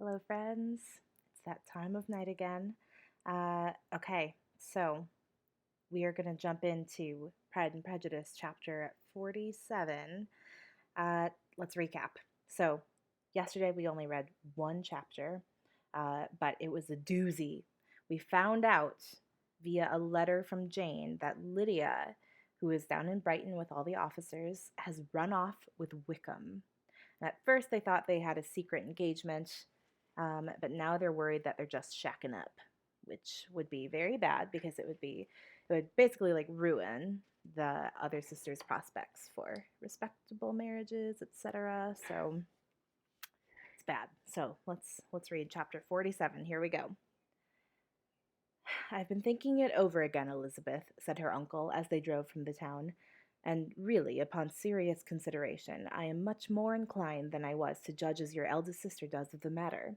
Hello, friends. It's that time of night again. Okay, so we are going to jump into Pride and Prejudice, chapter 47. Let's recap. So, yesterday we only read one chapter, but it was a doozy. We found out via a letter from Jane that Lydia, who is down in Brighton with all the officers, has run off with Wickham. And at first, they thought they had a secret engagement, but now they're worried that they're just shacking up, which would be very bad because it would basically like ruin the other sisters' prospects for respectable marriages, etc. So it's bad. So let's read chapter 47. Here we go. I've been thinking it over again, Elizabeth, said her uncle as they drove from the town. And really, upon serious consideration, I am much more inclined than I was to judge as your eldest sister does of the matter.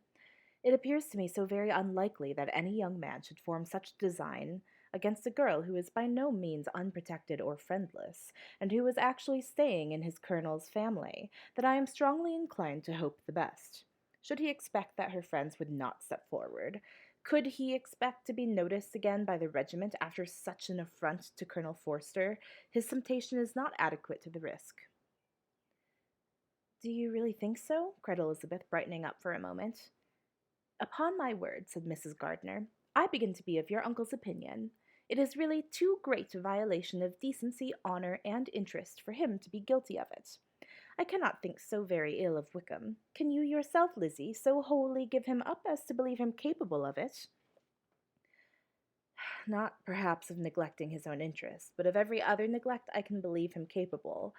It appears to me so very unlikely that any young man should form such design against a girl who is by no means unprotected or friendless, and who is actually staying in his colonel's family, that I am strongly inclined to hope the best. Should he expect that her friends would not step forward? Could he expect to be noticed again by the regiment after such an affront to Colonel Forster? His temptation is not adequate to the risk. Do you really think so? Cried Elizabeth, brightening up for a moment. Upon my word, said Mrs. Gardiner, I begin to be of your uncle's opinion. It is really too great a violation of decency, honour, and interest for him to be guilty of it. I cannot think so very ill of Wickham. Can you yourself, Lizzie, so wholly give him up as to believe him capable of it? Not perhaps of neglecting his own interests, but of every other neglect I can believe him capable,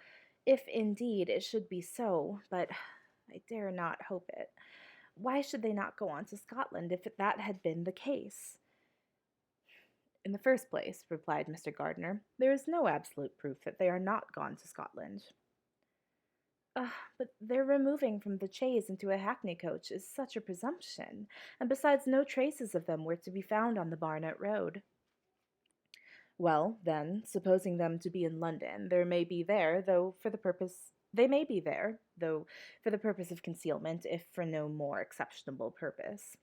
if indeed it should be so, but I dare not hope it. Why should they not go on to Scotland if that had been the case? In the first place, replied Mr. Gardiner, there is no absolute proof that they are not gone to Scotland. But their removing from the chaise into a hackney coach is such a presumption, and besides no traces of them were to be found on the Barnet road. Well, then, supposing them to be in London, they may be there, though for the purpose of concealment, if for no more exceptionable purpose.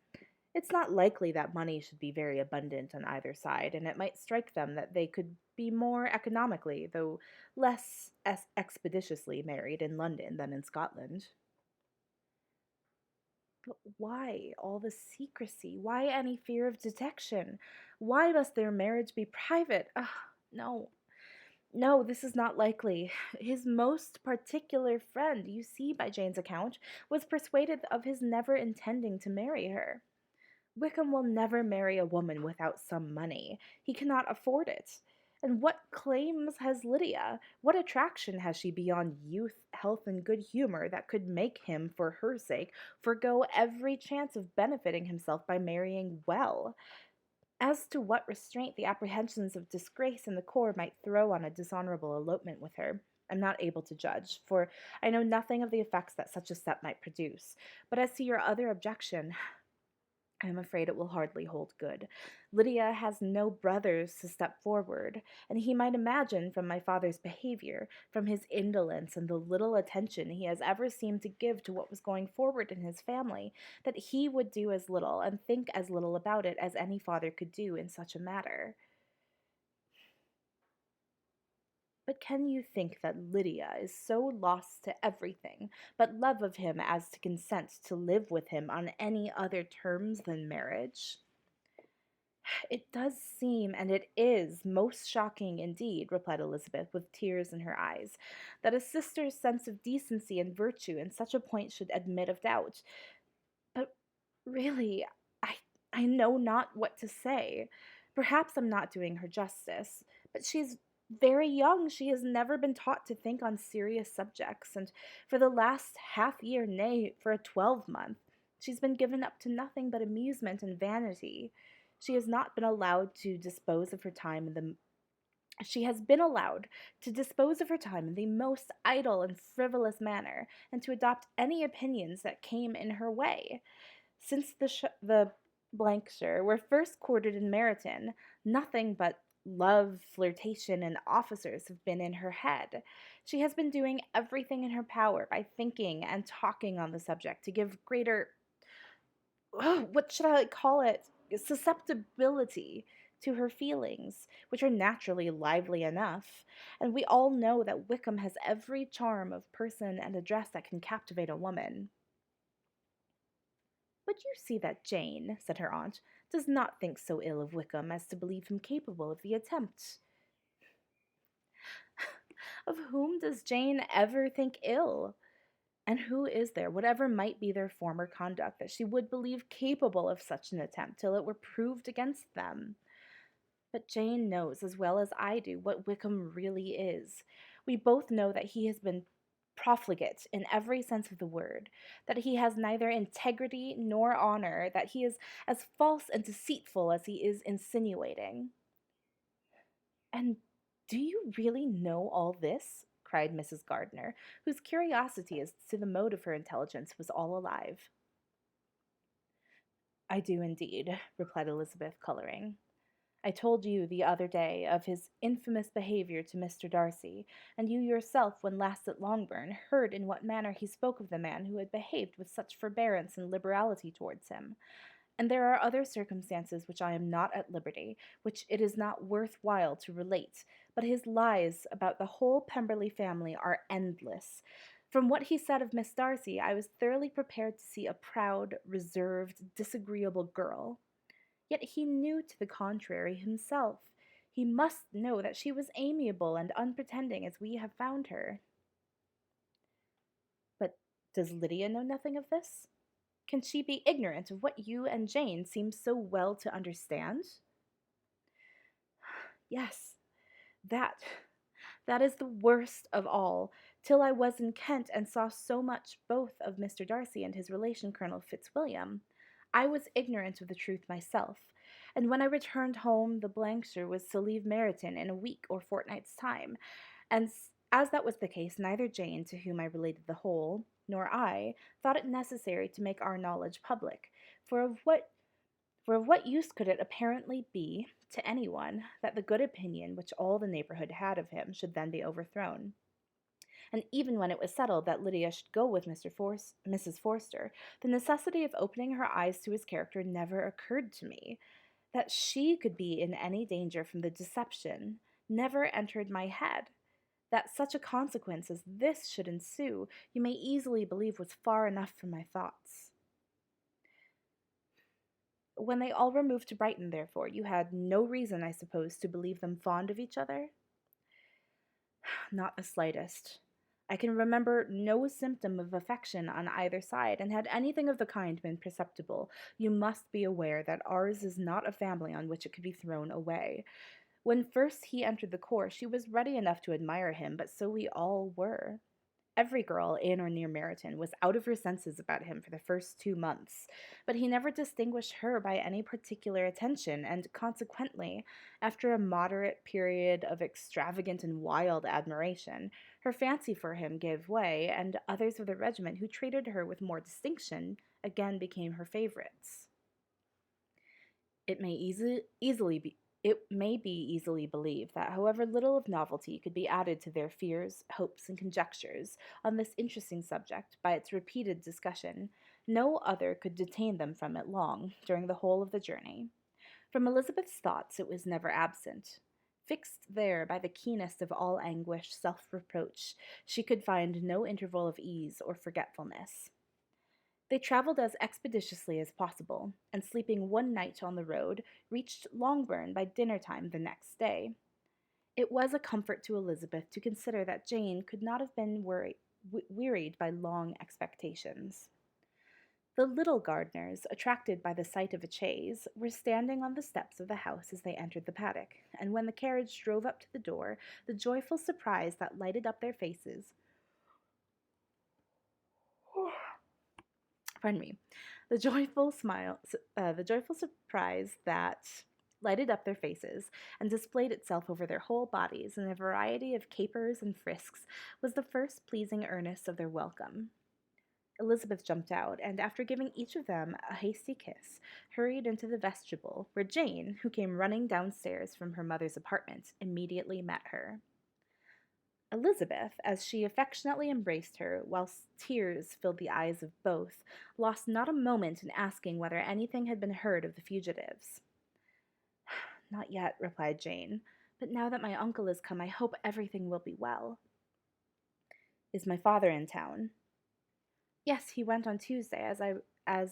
It's not likely that money should be very abundant on either side, and it might strike them that they could be more economically, though less expeditiously, married in London than in Scotland. But why all the secrecy? Why any fear of detection? Why must their marriage be private? No, no, this is not likely. His most particular friend, you see by Jane's account, was persuaded of his never intending to marry her. Wickham will never marry a woman without some money. He cannot afford it. And what claims has Lydia? What attraction has she beyond youth, health, and good humor that could make him, for her sake, forego every chance of benefiting himself by marrying well? As to what restraint the apprehensions of disgrace in the corps might throw on a dishonorable elopement with her, I'm not able to judge, for I know nothing of the effects that such a step might produce. But as to your other objection, I am afraid it will hardly hold good. Lydia has no brothers to step forward, and he might imagine from my father's behavior, from his indolence and the little attention he has ever seemed to give to what was going forward in his family, that he would do as little and think as little about it as any father could do in such a matter. But can you think that Lydia is so lost to everything but love of him as to consent to live with him on any other terms than marriage? It does seem, and it is, most shocking indeed, replied Elizabeth, with tears in her eyes, that a sister's sense of decency and virtue in such a point should admit of doubt. But really, I know not what to say. Perhaps I'm not doing her justice, but she's very young. She has never been taught to think on serious subjects, and for the last half year, nay, for a 12-month, she's been given up to nothing but amusement and vanity. She has not been allowed to dispose of her time in the she has been allowed to dispose of her time in the most idle and frivolous manner, and to adopt any opinions that came in her way. Since the Blankshire were first quartered in Meryton, nothing but love, flirtation, and officers have been in her head. She has been doing everything in her power by thinking and talking on the subject to give greater, what should I call it? Susceptibility to her feelings, which are naturally lively enough. And we all know that Wickham has every charm of person and address that can captivate a woman. But you see that Jane, said her aunt, does not think so ill of Wickham as to believe him capable of the attempt. Of whom does Jane ever think ill? And who is there, whatever might be their former conduct, that she would believe capable of such an attempt till it were proved against them? But Jane knows as well as I do what Wickham really is. We both know that he has been profligate in every sense of the word, that he has neither integrity nor honor, that he is as false and deceitful as he is insinuating. And do you really know all this? Cried Mrs. Gardiner, whose curiosity as to the mode of her intelligence was all alive. I do indeed, replied Elizabeth, colouring. I told you the other day of his infamous behaviour to Mr. Darcy, and you yourself, when last at Longbourn, heard in what manner he spoke of the man who had behaved with such forbearance and liberality towards him. And there are other circumstances which I am not at liberty, which it is not worth while to relate, but his lies about the whole Pemberley family are endless. From what he said of Miss Darcy, I was thoroughly prepared to see a proud, reserved, disagreeable girl. Yet he knew to the contrary himself. He must know that she was amiable and unpretending as we have found her. But does Lydia know nothing of this? Can she be ignorant of what you and Jane seem so well to understand? Yes, that. That is the worst of all. Till I was in Kent and saw so much both of Mr. Darcy and his relation Colonel Fitzwilliam, I was ignorant of the truth myself, and when I returned home the Blankshire was to leave Meryton in a week or fortnight's time, and as that was the case, neither Jane, to whom I related the whole, nor I, thought it necessary to make our knowledge public, for of what use could it apparently be to anyone that the good opinion which all the neighbourhood had of him should then be overthrown? And even when it was settled that Lydia should go with Mrs. Forster, the necessity of opening her eyes to his character never occurred to me. That she could be in any danger from the deception never entered my head. That such a consequence as this should ensue, you may easily believe was far enough from my thoughts. When they all removed to Brighton, therefore, you had no reason, I suppose, to believe them fond of each other? Not the slightest. I can remember no symptom of affection on either side, and had anything of the kind been perceptible, you must be aware that ours is not a family on which it could be thrown away. When first he entered the court, she was ready enough to admire him, but so we all were. Every girl in or near Meryton was out of her senses about him for the first 2 months, but he never distinguished her by any particular attention, and consequently, after a moderate period of extravagant and wild admiration, her fancy for him gave way, and others of the regiment who treated her with more distinction again became her favorites. It may easily be it may be easily believed that however little of novelty could be added to their fears, hopes, and conjectures on this interesting subject by its repeated discussion, no other could detain them from it long during the whole of the journey. From Elizabeth's thoughts it was never absent. Fixed there by the keenest of all anguish, self-reproach, she could find no interval of ease or forgetfulness. They travelled as expeditiously as possible, and sleeping one night on the road, reached Longbourn by dinner time the next day. It was a comfort to Elizabeth to consider that Jane could not have been wearied by long expectations. The little Gardiners, attracted by the sight of a chaise, were standing on the steps of the house as they entered the paddock, and when the carriage drove up to the door, the joyful surprise that lighted up their faces pardon me, the joyful surprise that lighted up their faces and displayed itself over their whole bodies in a variety of capers and frisks was the first pleasing earnest of their welcome. Elizabeth jumped out, and after giving each of them a hasty kiss, hurried into the vestibule, where Jane, who came running downstairs from her mother's apartment, immediately met her. Elizabeth, as she affectionately embraced her, whilst tears filled the eyes of both, lost not a moment in asking whether anything had been heard of the fugitives. Not yet, replied Jane, but now that my uncle is come, I hope everything will be well. Is my father in town? Yes, he went on Tuesday, as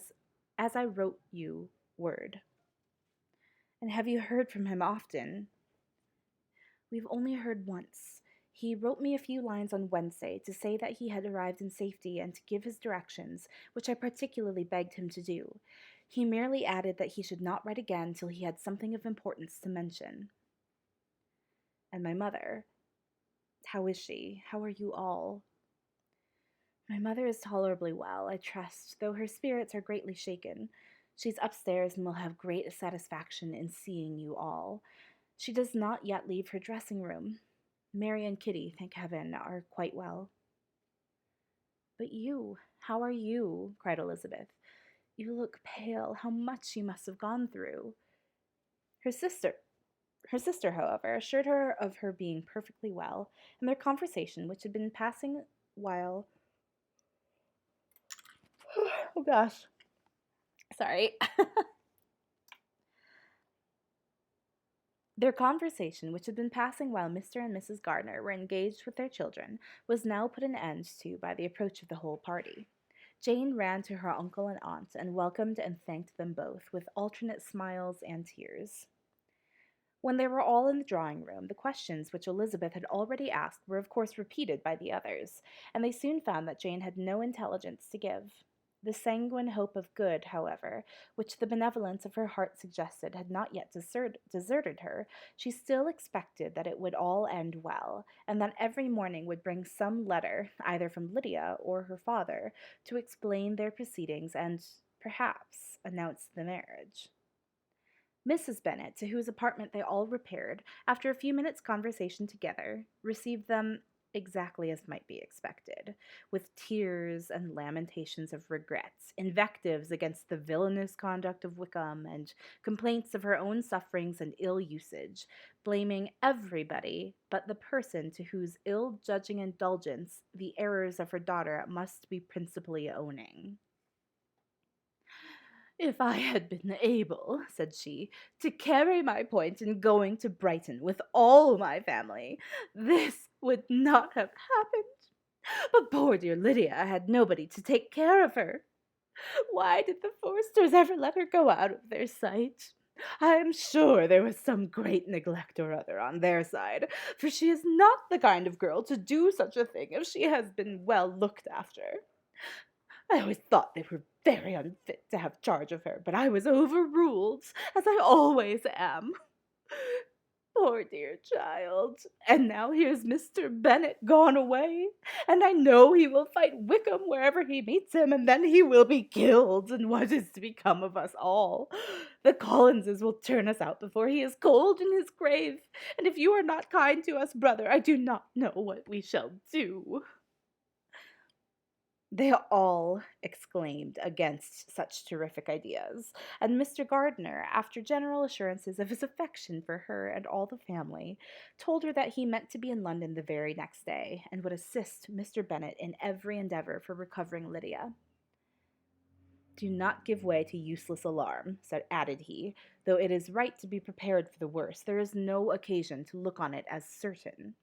I wrote you word. And have you heard from him often? We've only heard once. He wrote me a few lines on Wednesday to say that he had arrived in safety and to give his directions, which I particularly begged him to do. He merely added that he should not write again till he had something of importance to mention. And my mother, how is she? How are you all? My mother is tolerably well, I trust, though her spirits are greatly shaken. She's upstairs and will have great satisfaction in seeing you all. She does not yet leave her dressing room. Mary and Kitty, thank heaven, are quite well. But you, how are you? Cried Elizabeth. You look pale. How much you must have gone through. Her sister, however, assured her of her being perfectly well, and their conversation, which had been passing while oh gosh, sorry. Their conversation, which had been passing while Mr. and Mrs. Gardiner were engaged with their children, was now put an end to by the approach of the whole party. Jane ran to her uncle and aunt and welcomed and thanked them both with alternate smiles and tears. When they were all in the drawing room, the questions which Elizabeth had already asked were of course repeated by the others, and they soon found that Jane had no intelligence to give. The sanguine hope of good, however, which the benevolence of her heart suggested had not yet deserted her. She still expected that it would all end well, and that every morning would bring some letter, either from Lydia or her father, to explain their proceedings and, perhaps, announce the marriage. Mrs. Bennet, to whose apartment they all repaired, after a few minutes' conversation together, received them exactly as might be expected, with tears and lamentations of regrets, invectives against the villainous conduct of Wickham, and complaints of her own sufferings and ill usage, blaming everybody but the person to whose ill-judging indulgence the errors of her daughter must be principally owning. If I had been able, said she, to carry my point in going to Brighton with all my family, this would not have happened. But poor dear Lydia had nobody to take care of her. Why did the Forsters ever let her go out of their sight? I am sure there was some great neglect or other on their side, for she is not the kind of girl to do such a thing if she has been well looked after. I always thought they were very unfit to have charge of her, but I was overruled, as I always am. Poor dear child. And now here's Mr. Bennet gone away, and I know he will fight Wickham wherever he meets him, and then he will be killed, and what is to become of us all? The Collinses will turn us out before he is cold in his grave, and if you are not kind to us, brother, I do not know what we shall do. They all exclaimed against such terrific ideas, and Mr. Gardiner, after general assurances of his affection for her and all the family, told her that he meant to be in London the very next day, and would assist Mr. Bennet in every endeavour for recovering Lydia. Do not give way to useless alarm, added he, though it is right to be prepared for the worst. There is no occasion to look on it as certain.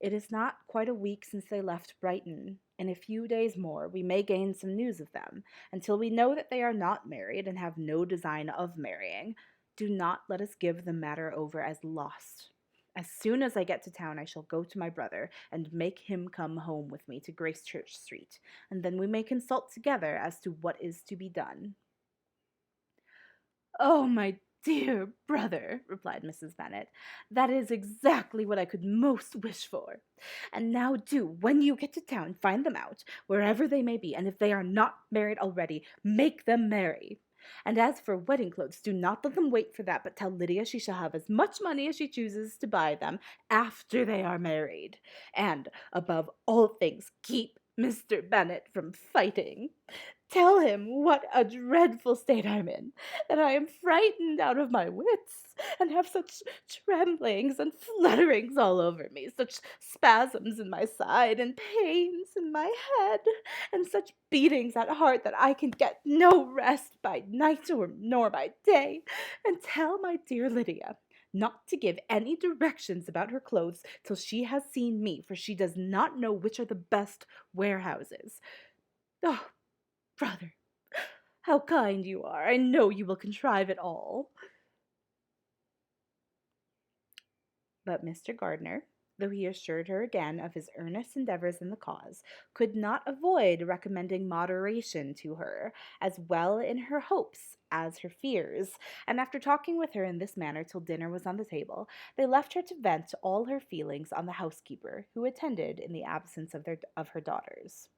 It is not quite a week since they left Brighton. In a few days more we may gain some news of them. Until we know that they are not married and have no design of marrying, do not let us give the matter over as lost. As soon as I get to town I shall go to my brother and make him come home with me to Gracechurch Street, and then we may consult together as to what is to be done. Oh, my dear brother, replied Mrs. Bennet, that is exactly what I could most wish for. And now do, when you get to town, find them out, wherever they may be, and if they are not married already, make them marry. And as for wedding clothes, do not let them wait for that, but tell Lydia she shall have as much money as she chooses to buy them after they are married. And, above all things, keep Mr. Bennet from fighting. Tell him what a dreadful state I'm in, that I am frightened out of my wits, and have such tremblings and flutterings all over me, such spasms in my side, and pains in my head, and such beatings at heart that I can get no rest by night or nor by day. And tell my dear Lydia not to give any directions about her clothes till she has seen me, for she does not know which are the best warehouses. Oh, brother, how kind you are! I know you will contrive it all. But Mr. Gardiner, though he assured her again of his earnest endeavours in the cause, could not avoid recommending moderation to her, as well in her hopes as her fears, and after talking with her in this manner till dinner was on the table, they left her to vent all her feelings on the housekeeper, who attended in the absence of her daughters.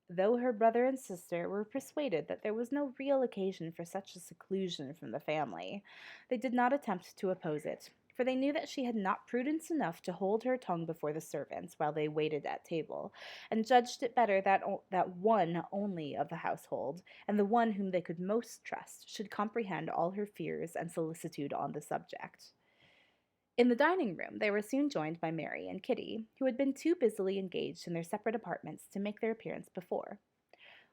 Though her brother and sister were persuaded that there was no real occasion for such a seclusion from the family, they did not attempt to oppose it, for they knew that she had not prudence enough to hold her tongue before the servants while they waited at table, and judged it better that one only of the household, and the one whom they could most trust, should comprehend all her fears and solicitude on the subject. In the dining room they were soon joined by Mary and Kitty, who had been too busily engaged in their separate apartments to make their appearance before.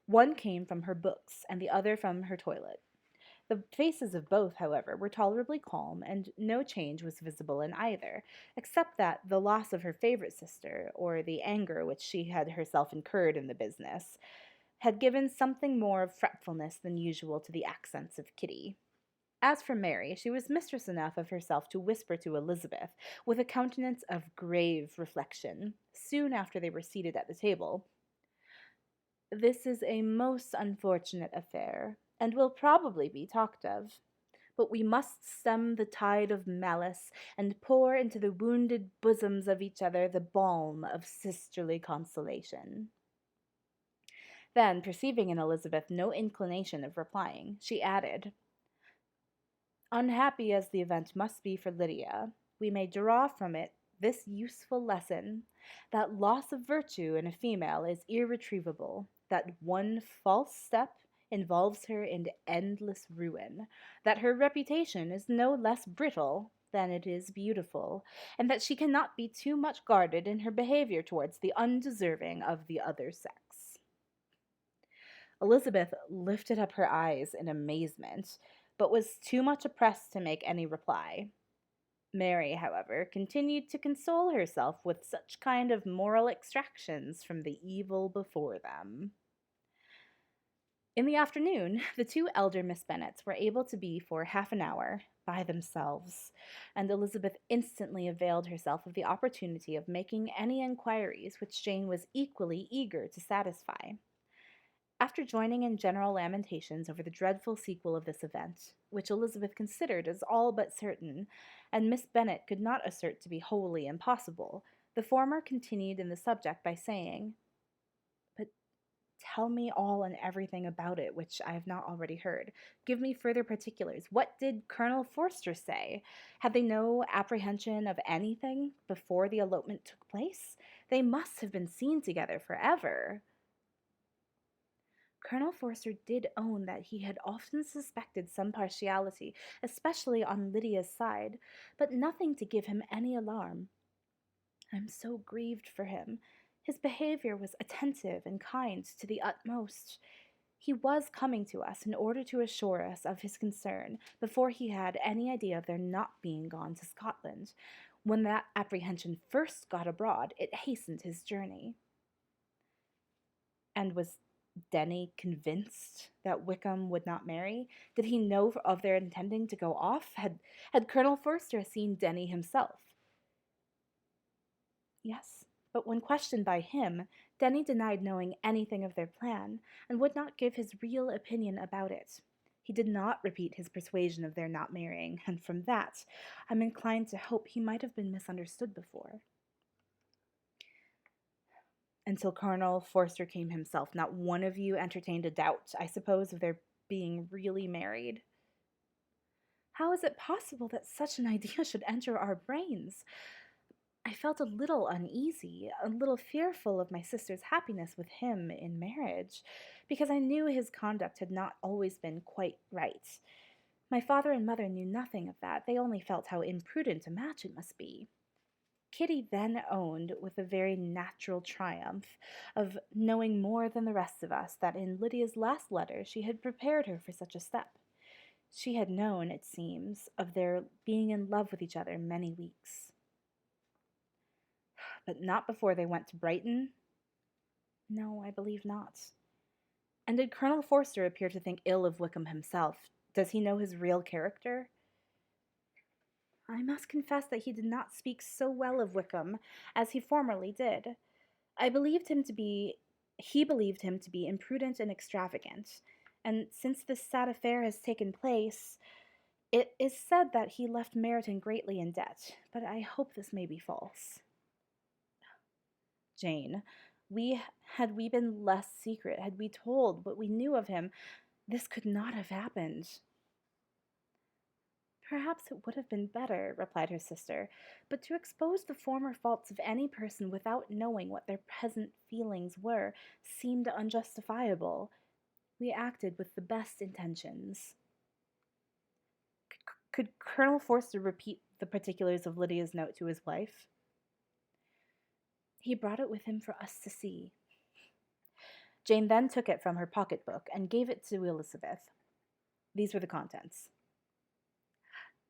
One came from her books, and the other from her toilet. The faces of both, however, were tolerably calm, and no change was visible in either, except that the loss of her favourite sister, or the anger which she had herself incurred in the business, had given something more of fretfulness than usual to the accents of Kitty. As for Mary, she was mistress enough of herself to whisper to Elizabeth, with a countenance of grave reflection, soon after they were seated at the table, "This is a most unfortunate affair, and will probably be talked of. But we must stem the tide of malice, and pour into the wounded bosoms of each other the balm of sisterly consolation." Then, perceiving in Elizabeth no inclination of replying, she added, "Unhappy as the event must be for Lydia, we may draw from it this useful lesson, that loss of virtue in a female is irretrievable, that one false step involves her in endless ruin, that her reputation is no less brittle than it is beautiful, and that she cannot be too much guarded in her behavior towards the undeserving of the other sex." Elizabeth lifted up her eyes in amazement, but was too much oppressed to make any reply. Mary, however, continued to console herself with such kind of moral extractions from the evil before them. In the afternoon, the two elder Miss Bennets were able to be for half an hour by themselves, and Elizabeth instantly availed herself of the opportunity of making any inquiries which Jane was equally eager to satisfy. After joining in general lamentations over the dreadful sequel of this event, which Elizabeth considered as all but certain, and Miss Bennet could not assert to be wholly impossible, the former continued in the subject by saying, "But tell me all and everything about it which I have not already heard. Give me further particulars. What did Colonel Forster say? Had they no apprehension of anything before the elopement took place? They must have been seen together forever." Colonel Forster did own that he had often suspected some partiality, especially on Lydia's side, but nothing to give him any alarm. "I'm so grieved for him. His behavior was attentive and kind to the utmost. He was coming to us in order to assure us of his concern before he had any idea of their not being gone to Scotland. When that apprehension first got abroad, it hastened his journey." And was Denny convinced that Wickham would not marry? Did he know of their intending to go off? Had Colonel Forster seen Denny himself? Yes, but when questioned by him, Denny denied knowing anything of their plan, and would not give his real opinion about it. He did not repeat his persuasion of their not marrying, and from that, I'm inclined to hope he might have been misunderstood before. Until Colonel Forster came himself, not one of you entertained a doubt, I suppose, of their being really married? How is it possible that such an idea should enter our brains? I felt a little uneasy, a little fearful of my sister's happiness with him in marriage, because I knew his conduct had not always been quite right. My father and mother knew nothing of that, they only felt how imprudent a match it must be. Kitty then owned, with a very natural triumph, of knowing more than the rest of us, that in Lydia's last letter she had prepared her for such a step. She had known, it seems, of their being in love with each other many weeks. But not before they went to Brighton? No, I believe not. And did Colonel Forster appear to think ill of Wickham himself? Does he know his real character? I must confess that he did not speak so well of Wickham as he formerly did. He believed him to be imprudent and extravagant, and since this sad affair has taken place, it is said that he left Meryton greatly in debt, but I hope this may be false. Jane, had we been less secret, had we told what we knew of him, this could not have happened. Perhaps it would have been better, replied her sister, but to expose the former faults of any person without knowing what their present feelings were seemed unjustifiable. We acted with the best intentions. Could Colonel Forster repeat the particulars of Lydia's note to his wife? He brought it with him for us to see. Jane then took it from her pocketbook and gave it to Elizabeth. These were the contents.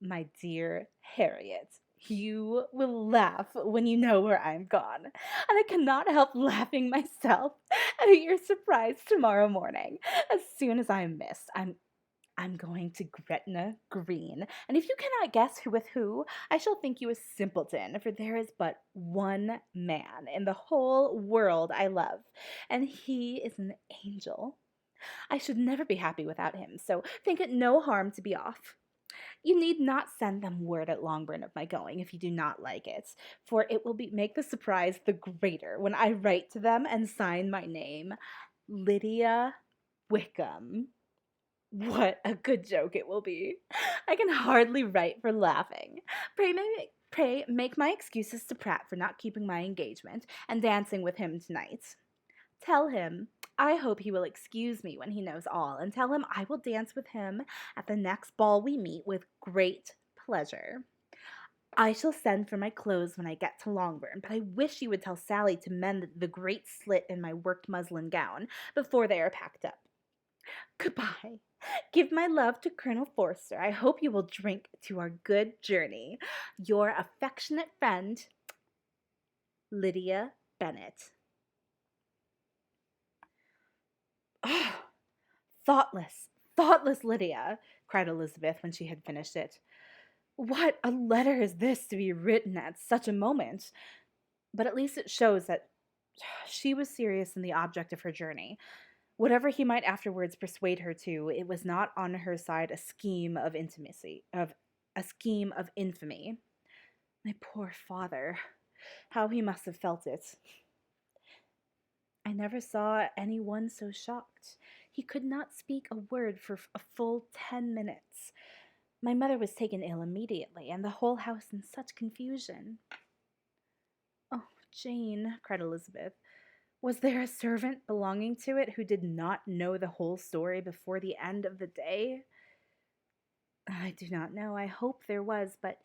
My dear Harriet, you will laugh when you know where I'm gone, and I cannot help laughing myself at your surprise tomorrow morning. As soon as I am missed, I'm going to Gretna Green, and if you cannot guess who with who, I shall think you a simpleton, for there is but one man in the whole world I love, and he is an angel. I should never be happy without him, so think it no harm to be off. You need not send them word at Longbourn of my going if you do not like it, for it will make the surprise the greater when I write to them and sign my name, Lydia Wickham. What a good joke it will be. I can hardly write for laughing. Pray make my excuses to Pratt for not keeping my engagement and dancing with him tonight. Tell him I hope he will excuse me when he knows all, and tell him I will dance with him at the next ball we meet with great pleasure. I shall send for my clothes when I get to Longbourn, but I wish you would tell Sally to mend the great slit in my worked muslin gown before they are packed up. Goodbye. Give my love to Colonel Forster. I hope you will drink to our good journey. Your affectionate friend, Lydia Bennet. Oh, thoughtless Lydia, cried Elizabeth when she had finished it. What a letter is this to be written at such a moment! But at least it shows that she was serious in the object of her journey. Whatever he might afterwards persuade her to, it was not on her side a scheme of infamy. My poor father, how he must have felt it. I never saw anyone so shocked. He could not speak a word for a full 10 minutes. My mother was taken ill immediately, and the whole house in such confusion. Oh, Jane, cried Elizabeth, was there a servant belonging to it who did not know the whole story before the end of the day? I do not know. I hope there was, but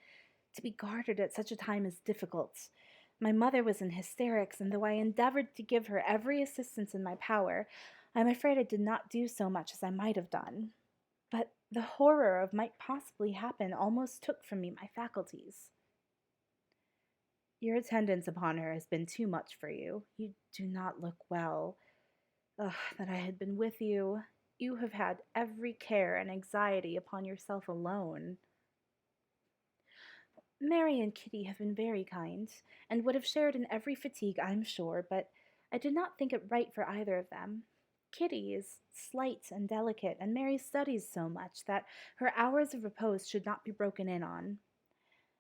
to be guarded at such a time is difficult. My mother was in hysterics, and though I endeavored to give her every assistance in my power, I am afraid I did not do so much as I might have done. But the horror of might possibly happen almost took from me my faculties. Your attendance upon her has been too much for you. You do not look well. Ugh, that I had been with you. You have had every care and anxiety upon yourself alone. Mary and Kitty have been very kind, and would have shared in every fatigue, I'm sure, but I did not think it right for either of them. Kitty is slight and delicate, and Mary studies so much that her hours of repose should not be broken in on.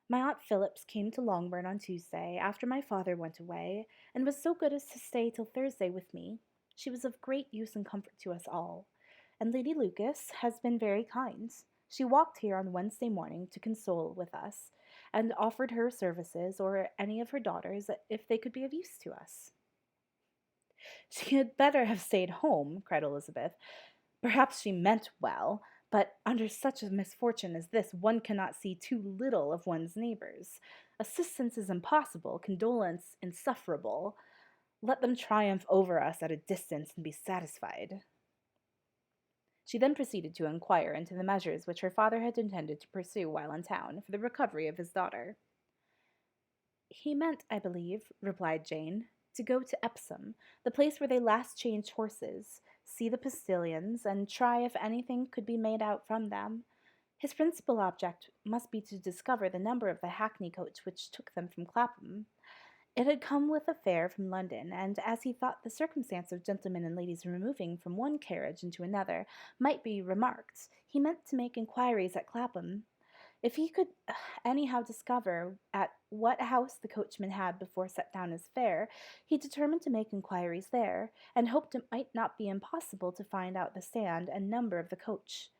My Aunt Phillips came to Longbourn on Tuesday, after my father went away, and was so good as to stay till Thursday with me. She was of great use and comfort to us all. And Lady Lucas has been very kind. She walked here on Wednesday morning to console with us, and offered her services or any of her daughters if they could be of use to us. She had better have stayed home, cried Elizabeth. Perhaps she meant well, but under such a misfortune as this, one cannot see too little of one's neighbors. Assistance is impossible, condolence insufferable. Let them triumph over us at a distance and be satisfied. She then proceeded to inquire into the measures which her father had intended to pursue while in town for the recovery of his daughter. He meant, I believe, replied Jane, to go to Epsom, the place where they last changed horses, see the postilions, and try if anything could be made out from them. His principal object must be to discover the number of the hackney coach which took them from Clapham. It had come with a fare from London, and as he thought the circumstance of gentlemen and ladies removing from one carriage into another might be remarked, he meant to make inquiries at Clapham. If he could anyhow discover at what house the coachman had before set down his fare, he determined to make inquiries there, and hoped it might not be impossible to find out the stand and number of the coach.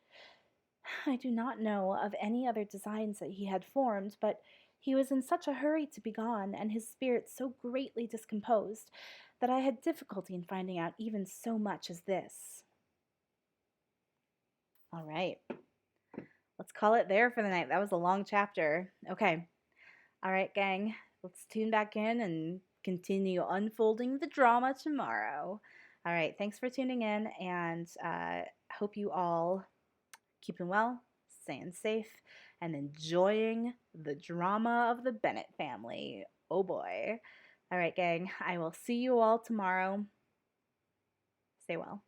I do not know of any other designs that he had formed, but he was in such a hurry to be gone, and his spirits so greatly discomposed, that I had difficulty in finding out even so much as this. All right. Let's call it there for the night. That was a long chapter. Okay. All right, gang. Let's tune back in and continue unfolding the drama tomorrow. All right. Thanks for tuning in, and hope you all keeping well, staying safe, and enjoying the drama of the Bennett family. Oh boy. All right, gang. I will see you all tomorrow. Stay well.